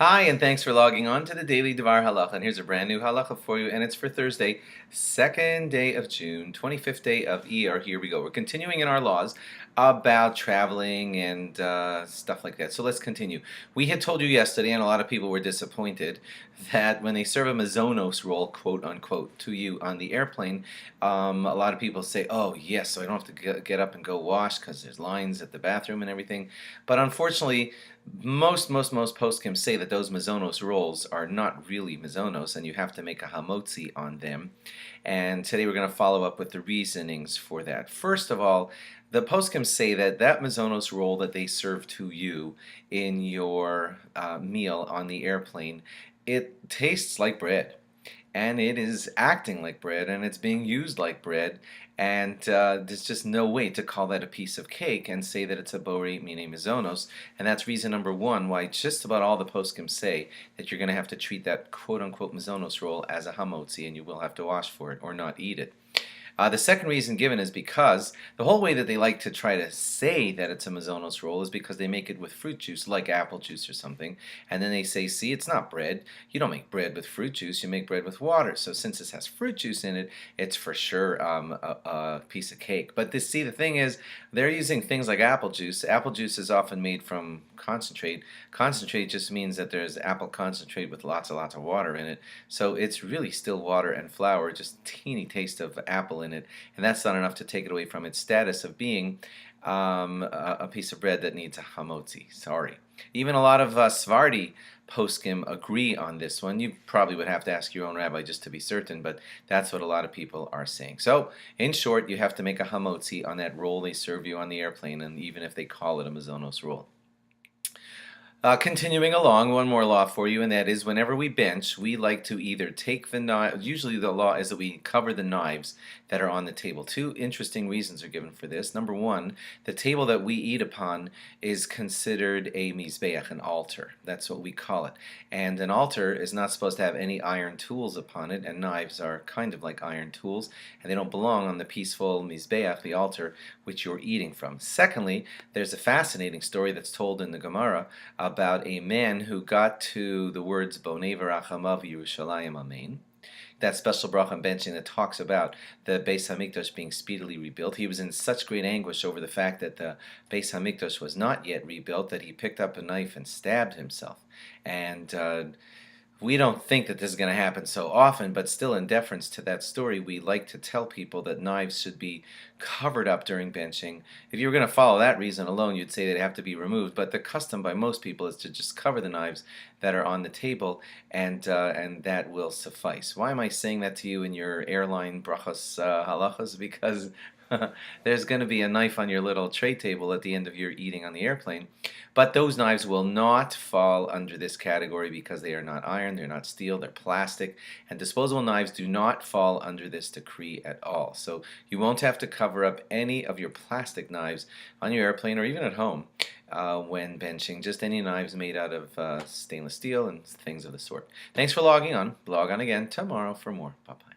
Hi, and thanks for logging on to the Daily DVAR Halacha. And here's a brand new halacha for you, and it's for Thursday, 2nd day of June, 25th day of Iyar. Here we go. We're continuing in our laws about traveling and stuff like that. So let's continue. We had told you yesterday, and a lot of people were disappointed, that when they serve a mezonos roll, quote unquote, to you on the airplane, a lot of people say, oh, yes, so I don't have to get up and go wash because there's lines at the bathroom and everything. But unfortunately, most poskim say that those mezonos rolls are not really mezonos, and you have to make a hamotzi on them. And today we're going to follow up with the reasonings for that. First of all, the poskim say that that mezonos roll that they serve to you in your meal on the airplane, it tastes like bread, and it is acting like bread, and it's being used like bread, and there's just no way to call that a piece of cake and say that it's a borei mine mezonos. And that's reason number one why just about all the poskim say that you're going to have to treat that quote-unquote mezonos roll as a hamotzi, and you will have to wash for it or not eat it. The second reason given is because the whole way that they like to try to say that it's a mezonos roll is because they make it with fruit juice, like apple juice or something, and then they say, see, it's not bread. You don't make bread with fruit juice, you make bread with water. So since this has fruit juice in it, it's for sure a piece of cake. But see, the thing is, they're using things like apple juice. Apple juice is often made from concentrate. Concentrate just means that there's apple concentrate with lots and lots of water in it. So it's really still water and flour, just teeny taste of apple in it, and that's not enough to take it away from its status of being a piece of bread that needs a hamotzi. Sorry. Even a lot of Sephardi poskim agree on this one. You probably would have to ask your own rabbi just to be certain, but that's what a lot of people are saying. So, in short, you have to make a hamotzi on that roll they serve you on the airplane, and even if they call it a mezonos roll. Continuing along, one more law for you, and that is whenever we bench, we like to either take the knife. Usually the law is that we cover the knives that are on the table. Two interesting reasons are given for this. Number one, the table that we eat upon is considered a mizbeach, an altar. That's what we call it. And an altar is not supposed to have any iron tools upon it, and knives are kind of like iron tools, and they don't belong on the peaceful mizbeach, the altar, which you're eating from. Secondly, there's a fascinating story that's told in the Gemara about a man who got to the words Bonei v'rachamav Yerushalayim Amen, that special bracha on benching that talks about the Beis Hamikdash being speedily rebuilt. He was in such great anguish over the fact that the Beis Hamikdash was not yet rebuilt that he picked up a knife and stabbed himself. And we don't think that this is going to happen so often, but still, in deference to that story, we like to tell people that knives should be covered up during benching. If you were going to follow that reason alone, you'd say they have to be removed, but the custom by most people is to just cover the knives that are on the table, and that will suffice. Why am I saying that to you in your airline brachas halachas? Because there's going to be a knife on your little tray table at the end of your eating on the airplane. But those knives will not fall under this category because they are not iron, they're not steel, they're plastic. And disposable knives do not fall under this decree at all. So you won't have to cover up any of your plastic knives on your airplane or even at home when benching. Just any knives made out of stainless steel and things of the sort. Thanks for logging on. Log on again tomorrow for more. Bye-bye.